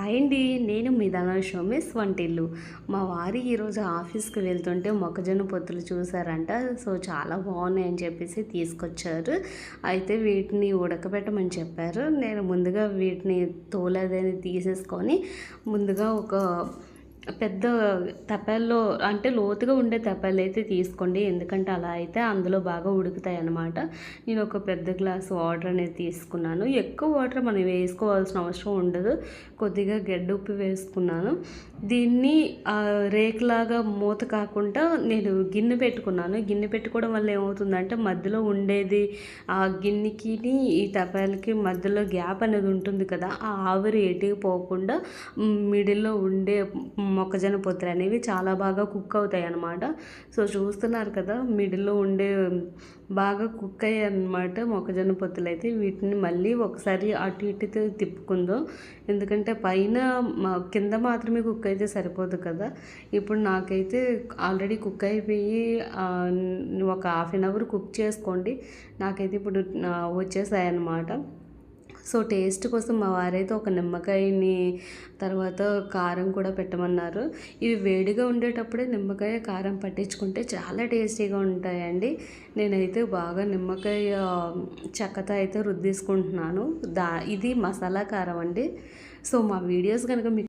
Hi అండి, నేను మీ ధనుష్ వంటిల్లు. మా వారు ఈరోజు ఆఫీస్కి వెళ్తుంటే మొక్కజొన్న పొత్తులు చూసారంట. సో చాలా బాగున్నాయని చెప్పేసి తీసుకొచ్చారు. అయితే వీటిని ఉడకబెట్టమని చెప్పారు. నేను ముందుగా వీటిని తోలదని తీసేసుకొని ముందుగా ఒక పెద్ద తపాల్లో అంటే లోతుగా ఉండే తపాలు అయితే తీసుకోండి, ఎందుకంటే అలా అయితే అందులో బాగా ఉడుకుతాయి అన్నమాట. నేను ఒక పెద్ద గ్లాస్ వాటర్ అనేది తీసుకున్నాను. ఎక్కువ వాటర్ మనం వేసుకోవాల్సిన అవసరం ఉండదు, కొద్దిగా గడ్డ ఉప్పు వేసుకున్నాను. దీన్ని రేకులాగా మూత కాకుండా నేను గిన్నె పెట్టుకున్నాను. గిన్నె పెట్టుకోవడం వల్ల ఏమవుతుందంటే మధ్యలో ఉండేది ఆ గిన్నెకి ఈ తపాలకి మధ్యలో గ్యాప్ అనేది ఉంటుంది కదా, ఆ ఆవిరి ఎటుకు పోకుండా మిడిల్లో ఉండే మొక్కజొన్న పొత్తులు అనేవి చాలా బాగా కుక్ అవుతాయి అన్నమాట. సో చూస్తున్నారు కదా, మిడిల్లో ఉండే బాగా కుక్ అయ్యాయి అన్నమాట మొక్కజొన్న పొత్తులు అయితే. వీటిని మళ్ళీ ఒకసారి అటు ఇటు తిప్పుకుందాం, ఎందుకంటే పైన కింద మాత్రమే కుక్ అయితే సరిపోదు కదా. ఇప్పుడు నాకైతే ఆల్రెడీ కుక్ అయిపోయి ఒక హాఫ్ అన్ అవర్ కుక్ చేసుకోండి. నాకైతే ఇప్పుడు వచ్చేసాయి అన్నమాట. సో టేస్ట్ కోసం మా వారైతే ఒక నిమ్మకాయని తర్వాత కారం కూడా పెట్టమన్నారు. ఇవి వేడిగా ఉండేటప్పుడే నిమ్మకాయ కారం పట్టించుకుంటే చాలా టేస్టీగా ఉంటాయండి. నేనైతే బాగా నిమ్మకాయ చెక్కతో అయితే రుద్దేసుకుంటున్నాను. ఇది మసాలా కారం అండి. సో మా వీడియోస్ కనుక మీకు